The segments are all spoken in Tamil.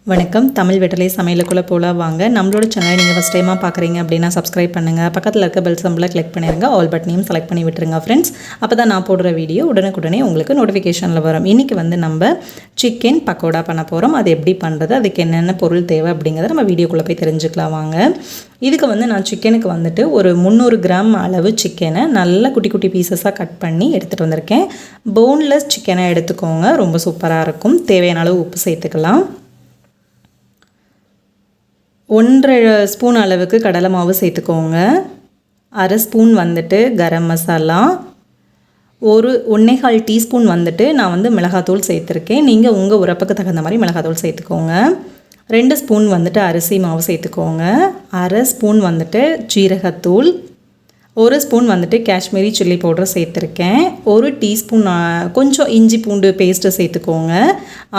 வணக்கம் தமிழ் வெற்றிலை சமையலுக்குள்ளே போகலாம் வாங்க. நம்மளோட சேனலை நீங்கள் ஃபஸ்ட் டைமாக பார்க்குறீங்க அப்படின்னா சப்ஸ்கிரைப் பண்ணுங்கள். பக்கத்தில் இருக்க பெல் சிம்பிளை கிளிக் பண்ணிடுங்க. ஆல் பட்டனையும் செலக்ட் பண்ணி விட்டுருங்க ஃப்ரெண்ட்ஸ். அப்போ தான் நான் போடுற வீடியோ உடனுக்குடனே உங்களுக்கு நோட்டிஃபிகேஷனில் வரும். இன்றைக்கி நம்ம சிக்கன் பக்கோடா பண்ண போகிறோம். அது எப்படி பண்ணுறது, அதுக்கு என்னென்ன பொருள் தேவை அப்படிங்கிறத நம்ம வீடியோக்குள்ளே போய் தெரிஞ்சுக்கலாம் வாங்க. இதுக்கு நான் சிக்கனுக்கு ஒரு 300 கிராம் அளவு சிக்கனை நல்லா குட்டி குட்டி பீசஸாக கட் பண்ணி எடுத்துகிட்டு வந்திருக்கேன். போன்லெஸ் சிக்கனை எடுத்துக்கோங்க, ரொம்ப சூப்பராக இருக்கும். தேவையான அளவு உப்பு சேர்த்துக்கலாம். 1.5 ஸ்பூன் அளவுக்கு கடலை மாவு சேர்த்துக்கோங்க. 1/2 ஸ்பூன் கரம் மசாலா, 1.25 டீஸ்பூன் நான் மிளகாத்தூள் சேர்த்துருக்கேன். நீங்கள் உங்கள் உரப்புக்கு தகுந்த மாதிரி மிளகாத்தூள் சேர்த்துக்கோங்க. 2 ஸ்பூன் அரிசி மாவு சேர்த்துக்கோங்க. 1/2 ஸ்பூன் ஜீரகத்தூள், 1 ஸ்பூன் காஷ்மீரி சில்லி பவுடர் சேர்த்துருக்கேன். 1 டீஸ்பூன் கொஞ்சம் இஞ்சி பூண்டு பேஸ்ட்டு சேர்த்துக்கோங்க.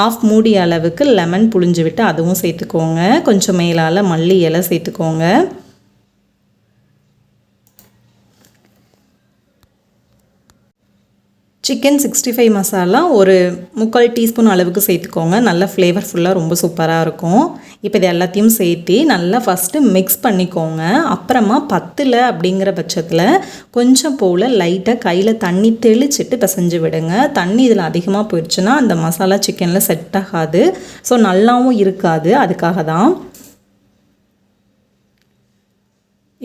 1/2 மூடி அளவுக்கு லெமன் புழிஞ்சு விட்டு அதுவும் சேர்த்துக்கோங்க. கொஞ்சம் மேலால் மல்லி இலை சேர்த்துக்கோங்க. சிக்கன் 65 மசாலா 1/4 டீஸ்பூன் அளவுக்கு சேர்த்துக்கோங்க. நல்லா ஃப்ளேவர்ஃபுல்லாக ரொம்ப சூப்பராக இருக்கும். இப்போ இது எல்லாத்தையும் சேர்த்து நல்லா ஃபஸ்ட்டு மிக்ஸ் பண்ணிக்கோங்க. அப்புறமா பத்தலை அப்படிங்கிற பட்சத்தில் கொஞ்சம் போல் லைட்டாக கையில் தண்ணி தெளிச்சிட்டு பிசைஞ்சு விடுங்க. தண்ணி இதில் அதிகமாக போயிடுச்சுன்னா அந்த மசாலா சிக்கனில் செட் ஆகாது, ஸோ நல்லாவும் இருக்காது. அதுக்காக தான்.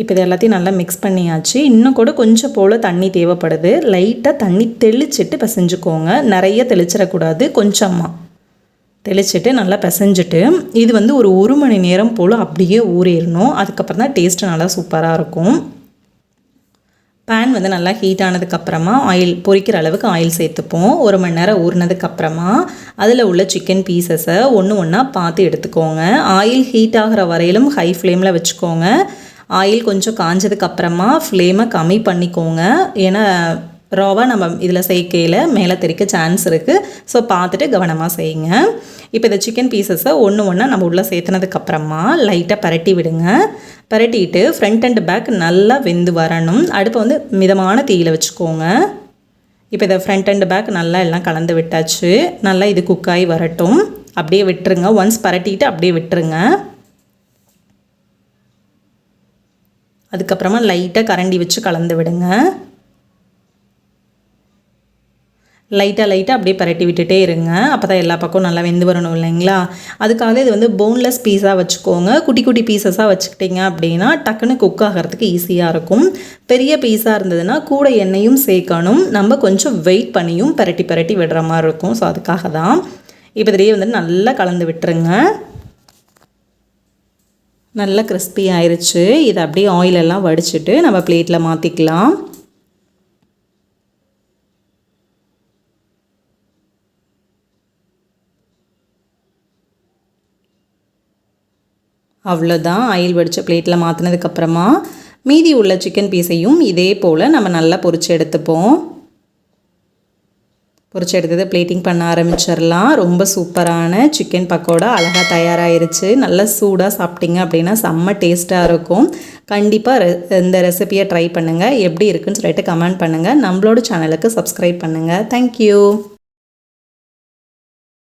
இப்போ இது எல்லாத்தையும் நல்லா மிக்ஸ் பண்ணியாச்சு. இன்னும் கூட கொஞ்சம் போல் தண்ணி தேவைப்படுது. லைட்டாக தண்ணி தெளிச்சிட்டு பிசைஞ்சுக்கோங்க. நிறைய தெளிச்சிடக்கூடாது, கொஞ்சமாக தெளிச்சிட்டு நல்லா பிசைஞ்சிட்டு இது ஒரு 1 மணி நேரம் போல் அப்படியே ஊறிடணும். அதுக்கப்புறம் தான் டேஸ்ட்டு நல்லா சூப்பராக இருக்கும். பேன் நல்லா ஹீட் ஆனதுக்கப்புறமா ஆயில் பொரிக்கிற அளவுக்கு ஆயில் சேர்த்துப்போம். 1 மணி நேரம் ஊறினதுக்கப்புறமா அதில் உள்ள சிக்கன் பீசஸை ஒன்று ஒன்றா பார்த்து எடுத்துக்கோங்க. ஆயில் ஹீட் ஆகிற வரையிலும் ஹை ஃப்ளேமில் வச்சுக்கோங்க. ஆயில் கொஞ்சம் காஞ்சதுக்கப்புறமா ஃப்ளேமை கம்மி பண்ணிக்கோங்க. ஏன்னா ராவாக நம்ம இதில் சேர்க்கையில் மேலே தெறிக்க சான்ஸ் இருக்குது. ஸோ பார்த்துட்டு கவனமாக செய்யுங்க. இப்போ இந்த சிக்கன் பீசஸை ஒன்று ஒன்றா நம்ம உள்ளே சேர்த்துனதுக்கப்புறமா லைட்டாக பரட்டி விடுங்க. பரட்டிட்டு ஃப்ரண்ட் அண்ட் பேக் நல்லா வெந்து வரணும். அடுப்பை மிதமான தீயில் வச்சுக்கோங்க. இப்போ இதை ஃப்ரண்ட் அண்ட் பேக் நல்லா எல்லாம் கலந்து விட்டாச்சு. நல்லா இது குக்காகி வரட்டும். அப்படியே விட்டுருங்க. ஒன்ஸ் பரட்டிட்டு அப்படியே விட்டுருங்க. அதுக்கப்புறமா லைட்டாக கரண்டி வச்சு கலந்து விடுங்க. லைட்டாக அப்படியே பரட்டி விட்டுட்டே இருங்க. அப்போ தான் எல்லா பக்கம் நல்லா வெந்து வரணும் இல்லைங்களா. அதுக்காக இது போன்லெஸ் பீஸாக வச்சுக்கோங்க. குட்டி குட்டி பீசஸாக வச்சுக்கிட்டிங்க அப்படின்னா டக்குன்னு குக் ஆகிறதுக்கு ஈஸியாக இருக்கும். பெரிய பீஸாக இருந்ததுன்னா கூட எண்ணெயும் சேர்க்கணும். நம்ம கொஞ்சம் வெயிட் பண்ணியும் பரட்டி விடுற மாதிரி இருக்கும். ஸோ அதுக்காக தான். இப்போ இதிலேயே நல்லா கலந்து விட்டுருங்க. நல்லா கிறிஸ்பி ஆயிடுச்சு. இதை அப்படியே ஆயிலெல்லாம் வடிச்சிட்டு நம்ம பிளேட்டில் மாற்றிக்கலாம். அவ்வளோதான். ஆயில் வடித்த பிளேட்டில் மாற்றினதுக்கப்புறமா மீதி உள்ள சிக்கன் பீஸையும் இதே போல் நம்ம நல்லா பொரிச்சு எடுத்துப்போம். பொரிச்சு எடுத்தது பிளேட்டிங் பண்ண ஆரம்பிச்சிடலாம். ரொம்ப சூப்பரான சிக்கன் பக்கோடா அழகாக தயாராகிருச்சு. நல்லா சூடாக சாப்பிட்டிங்க அப்படின்னா செம்ம டேஸ்ட்டாக இருக்கும். கண்டிப்பாக இந்த ரெசிபியை ட்ரை பண்ணுங்கள். எப்படி இருக்குன்னு சொல்லிட்டு கமெண்ட் பண்ணுங்கள். நம்மளோட சேனலுக்கு சப்ஸ்கிரைப் பண்ணுங்கள். தேங்க்யூ.